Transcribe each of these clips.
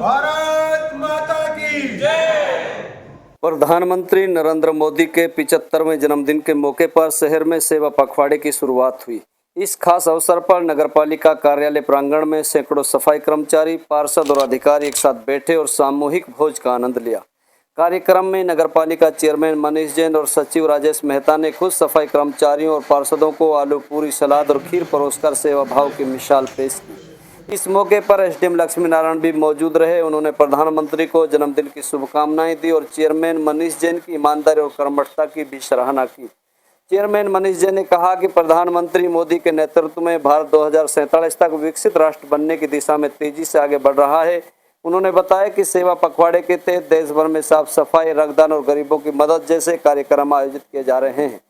भारत माता की जय। प्रधानमंत्री नरेंद्र मोदी के 75वें जन्मदिन के मौके पर शहर में सेवा पखवाड़े की शुरुआत हुई। इस खास अवसर पर नगरपालिका कार्यालय प्रांगण में सैकड़ों सफाई कर्मचारी, पार्षद और अधिकारी एक साथ बैठे और सामूहिक भोज का आनंद लिया। कार्यक्रम में नगरपालिका चेयरमैन मनीष जैन और सचिव राजेश मेहता ने खुद सफाई कर्मचारियों और पार्षदों को आलू पूरी, सलाद और खीर परोसकर सेवा भाव की मिसाल पेश की। इस मौके पर एसडीएम लक्ष्मी नारायण भी मौजूद रहे। उन्होंने प्रधानमंत्री को जन्मदिन की शुभकामनाएं दी और चेयरमैन मनीष जैन की ईमानदारी और कर्मठता की भी सराहना की। चेयरमैन मनीष जैन ने कहा कि प्रधानमंत्री मोदी के नेतृत्व में भारत 2047 तक विकसित राष्ट्र बनने की दिशा में तेजी से आगे बढ़ रहा है। उन्होंने बताया कि सेवा पखवाड़े के तहत देश भर में साफ सफाई, रक्तदान और गरीबों की मदद जैसे कार्यक्रम आयोजित किए जा रहे हैं।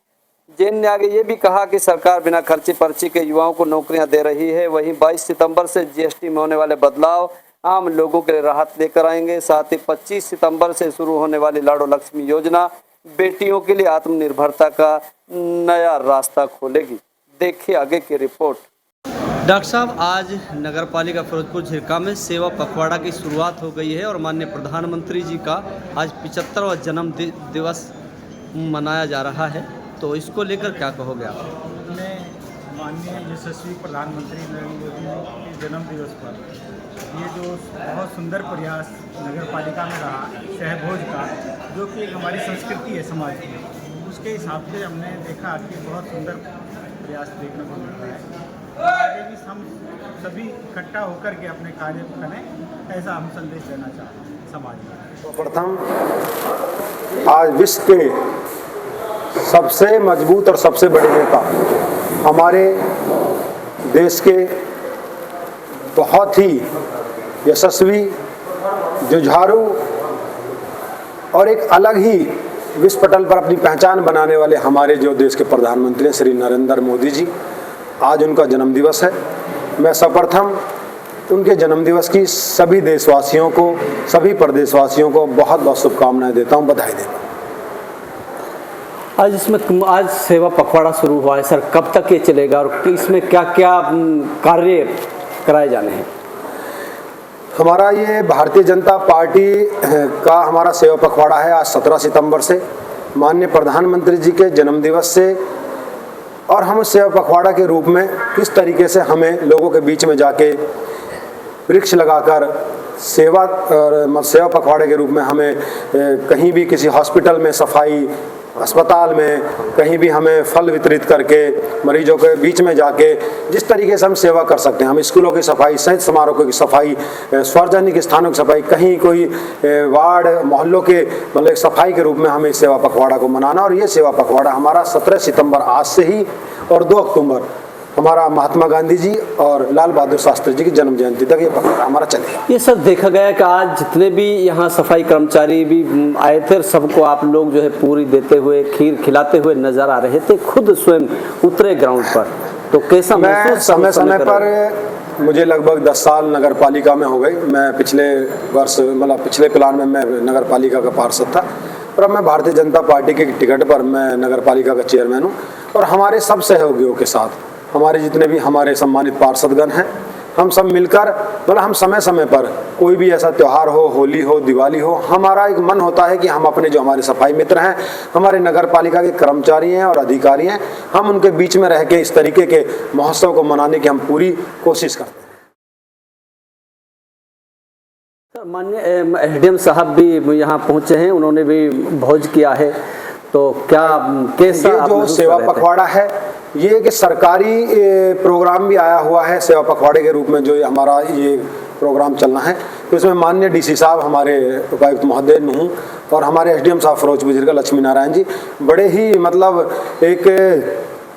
जैन ने आगे ये भी कहा कि सरकार बिना खर्ची पर्ची के युवाओं को नौकरियां दे रही है। वहीं 22 सितंबर से जीएसटी में होने वाले बदलाव आम लोगों के लिए राहत लेकर आएंगे। साथ ही 25 सितंबर से शुरू होने वाली लाडो लक्ष्मी योजना बेटियों के लिए आत्मनिर्भरता का नया रास्ता खोलेगी। देखिए आगे की रिपोर्ट। डॉक्टर साहब, आज नगरपालिका फिरोजपुर झिरका में सेवा पखवाड़ा की शुरुआत हो गई है और माननीय प्रधानमंत्री जी का आज 75वां जन्म दिवस मनाया जा रहा है, तो इसको लेकर क्या कहोगे आप? मैं माननीय यशस्वी प्रधानमंत्री नरेंद्र मोदी के जन्म दिवस पर ये जो बहुत सुंदर प्रयास नगर पालिका में रहा सहभोज का, जो कि एक हमारी संस्कृति है समाज की, उसके हिसाब से हमने देखा कि बहुत सुंदर प्रयास देखने को मिल रहा है। आगे भी हम सभी इकट्ठा होकर के अपने कार्य करें, ऐसा हम संदेश देना चाहते हैं समाज में। प्रथम, आज विश्व के सबसे मजबूत और सबसे बड़े नेता, हमारे देश के बहुत ही यशस्वी, जुझारू और एक अलग ही विश्व पटल पर अपनी पहचान बनाने वाले हमारे जो देश के प्रधानमंत्री हैं श्री नरेंद्र मोदी जी, आज उनका जन्मदिवस है। मैं सर्वप्रथम उनके जन्मदिवस की सभी देशवासियों को, सभी प्रदेशवासियों को बहुत बहुत शुभकामनाएं देता हूं, बधाई देता हूं। आज सेवा पखवाड़ा शुरू हुआ है सर, कब तक ये चलेगा और इसमें क्या क्या कार्य कराए जाने हैं? हमारा ये भारतीय जनता पार्टी का हमारा सेवा पखवाड़ा है आज 17 सितंबर से, माननीय प्रधानमंत्री जी के जन्मदिवस से। और हम सेवा पखवाड़ा के रूप में किस तरीके से हमें लोगों के बीच में जाके वृक्ष लगाकर सेवा पखवाड़े के रूप में हमें कहीं भी किसी हॉस्पिटल में सफाई, अस्पताल में कहीं भी हमें फल वितरित करके मरीजों के बीच में जाके जिस तरीके से हम सेवा कर सकते हैं, हम स्कूलों की सफाई, संयुक्त समारोह की सफाई, सार्वजनिक स्थानों की सफाई, कहीं कोई वार्ड मोहल्लों के मतलब सफाई के रूप में हमें सेवा पखवाड़ा को मनाना। और ये सेवा पखवाड़ा हमारा 17 सितंबर आज से ही और 2 अक्टूबर हमारा महात्मा गांधी जी और लाल बहादुर शास्त्री जी की जन्म जयंती तक ये पखवाड़ा हमारा चलेगा। ये सर देखा गया कि आज जितने भी यहाँ सफाई कर्मचारी भी आए थे, सबको आप लोग जो है पूरी देते हुए, खीर खिलाते हुए नजर आ रहे थे, खुद स्वयं उतरे ग्राउंड पर, तो कैसा महसूस? समय समय पर मुझे लगभग 10 साल नगर पालिका में हो गई। मैं पिछले वर्ष मतलब पिछले प्लान में मैं नगर पालिका का पार्षद था और अब मैं भारतीय जनता पार्टी के टिकट पर मैं नगर पालिका का चेयरमैन हूँ। और हमारे सब सहयोगियों के साथ, हमारे जितने भी हमारे सम्मानित पार्षदगण हैं, हम सब मिलकर मतलब हम समय समय पर कोई भी ऐसा त्यौहार हो, होली हो, दिवाली हो, हमारा एक मन होता है कि हम अपने जो हमारे सफाई मित्र हैं, हमारे नगर पालिका के कर्मचारी हैं और अधिकारी हैं, हम उनके बीच में रह के इस तरीके के महोत्सव को मनाने की हम पूरी कोशिश करते हैं। माननीय एसडीएम साहब भी यहाँ पहुँचे हैं, उन्होंने भी भोज किया है, तो क्या कैसा ये जो सेवा पखवाड़ा है, ये कि सरकारी प्रोग्राम भी आया हुआ है सेवा पखवाड़े के रूप में, जो हमारा ये प्रोग्राम चलना है, तो इसमें माननीय डीसी साहब, हमारे उपायुक्त महोदय नूह और हमारे एसडीएम साहब फिरोजपुर झिरका लक्ष्मी नारायण जी बड़े ही मतलब एक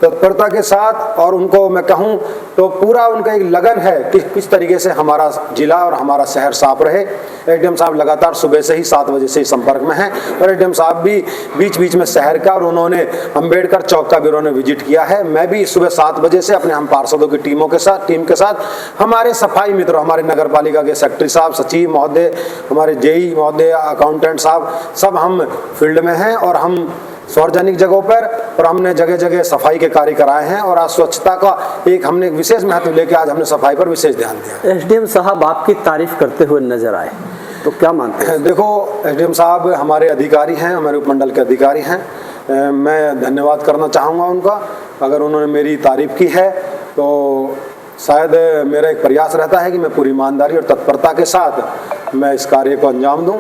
तत्परता के साथ, और उनको मैं कहूं तो पूरा उनका एक लगन है कि किस तरीके से हमारा जिला और हमारा शहर साफ रहे। एसडीएम साहब लगातार सुबह से ही 7 बजे से ही संपर्क में हैं और एसडीएम साहब भी बीच बीच में शहर का, और उन्होंने अंबेडकर चौक का भी उन्होंने विजिट किया है। मैं भी सुबह 7 बजे से अपने हम पार्षदों की टीम के साथ हमारे सफाई मित्र, हमारे नगर पालिका के सेक्रेटरी साहब, सचिव महोदय, हमारे जेई महोदय, अकाउंटेंट साहब, सब हम फील्ड में हैं और हम सार्वजनिक जगहों पर, और हमने जगह जगह सफाई के कार्य कराए हैं। और आज स्वच्छता का हमने एक विशेष महत्व लेकर आज हमने सफाई पर विशेष ध्यान दिया। एसडीएम साहब आपकी तारीफ करते हुए नजर आए, तो क्या मानते हैं? देखो, एसडीएम साहब हमारे अधिकारी हैं, हमारे उपमंडल के अधिकारी हैं। मैं धन्यवाद करना चाहूँगा उनका। अगर उन्होंने मेरी तारीफ की है तो शायद मेरा एक प्रयास रहता है कि मैं पूरी ईमानदारी और तत्परता के साथ मैं इस कार्य को अंजाम दूं।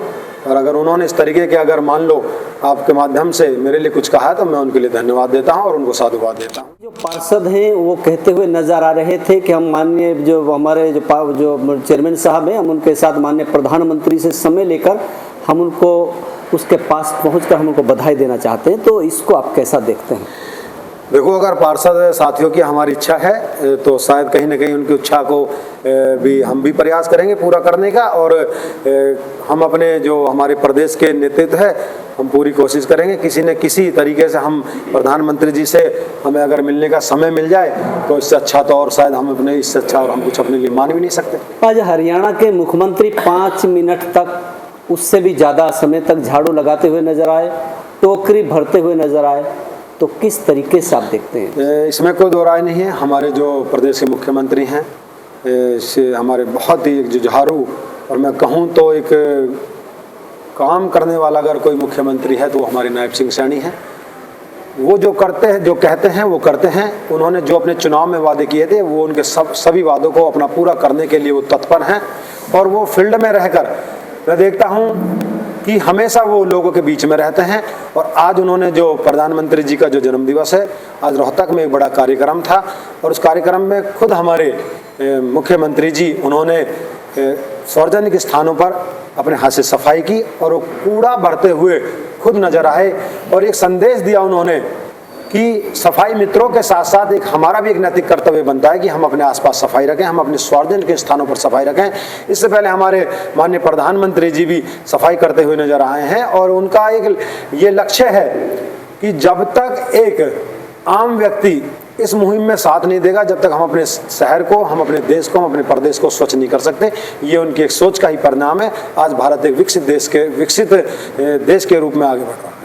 और अगर उन्होंने इस तरीके के, अगर मान लो आपके माध्यम से मेरे लिए कुछ कहा है, तो मैं उनके लिए धन्यवाद देता हूं और उनको साधुवाद देता हूं। जो पार्षद हैं वो कहते हुए नजर आ रहे थे कि हम माननीय जो हमारे जो चेयरमैन साहब हैं, हम उनके साथ माननीय प्रधानमंत्री से समय लेकर हम उनको उसके पास पहुंचकर हम उनको बधाई देना चाहते हैं, तो इसको आप कैसा देखते हैं? देखो, अगर पार्षद साथियों की हमारी इच्छा है तो शायद कहीं ना कहीं उनकी इच्छा को भी हम भी प्रयास करेंगे पूरा करने का। और हम अपने जो हमारे प्रदेश के नेतृत्व है, हम पूरी कोशिश करेंगे किसी न किसी तरीके से हम प्रधानमंत्री जी से हमें अगर मिलने का समय मिल जाए तो इससे अच्छा तो और शायद हम अपने इससे अच्छा और हम कुछ अपने लिए मान भी नहीं सकते। आज हरियाणा के मुख्यमंत्री 5 मिनट तक, उससे भी ज़्यादा समय तक झाड़ू लगाते हुए नजर आए, टोकरी भरते हुए नजर आए, तो किस तरीके से आप देखते हैं? इसमें कोई दो राय नहीं है। हमारे जो प्रदेश के मुख्यमंत्री हैं से हमारे बहुत ही एक जुझारू, और मैं कहूँ तो एक काम करने वाला अगर कोई मुख्यमंत्री है तो वो हमारे नायब सिंह सैनी हैं। वो जो करते हैं, जो कहते हैं वो करते हैं। उन्होंने जो अपने चुनाव में वादे किए थे वो उनके सभी वादों को अपना पूरा करने के लिए वो तत्पर हैं। और वो फील्ड में रहकर मैं देखता हूँ कि हमेशा वो लोगों के बीच में रहते हैं। और आज उन्होंने जो प्रधानमंत्री जी का जो जन्मदिवस है, आज रोहतक में एक बड़ा कार्यक्रम था, और उस कार्यक्रम में खुद हमारे मुख्यमंत्री जी उन्होंने सार्वजनिक स्थानों पर अपने हाथ से सफाई की और वो कूड़ा भरते हुए खुद नजर आए। और एक संदेश दिया उन्होंने कि सफाई मित्रों के साथ साथ एक हमारा भी एक नैतिक कर्तव्य बनता है कि हम अपने आसपास सफाई रखें, हम अपने सार्वजनिक स्थानों पर सफाई रखें। इससे पहले हमारे माननीय प्रधानमंत्री जी भी सफाई करते हुए नजर आए हैं। और उनका एक ये लक्ष्य है कि जब तक एक आम व्यक्ति इस मुहिम में साथ नहीं देगा, जब तक हम अपने शहर को, हम अपने देश को, हम अपने प्रदेश को स्वच्छ नहीं कर सकते। ये उनकी एक सोच का ही परिणाम है। आज भारत एक विकसित देश के रूप में आगे बढ़ रहा है।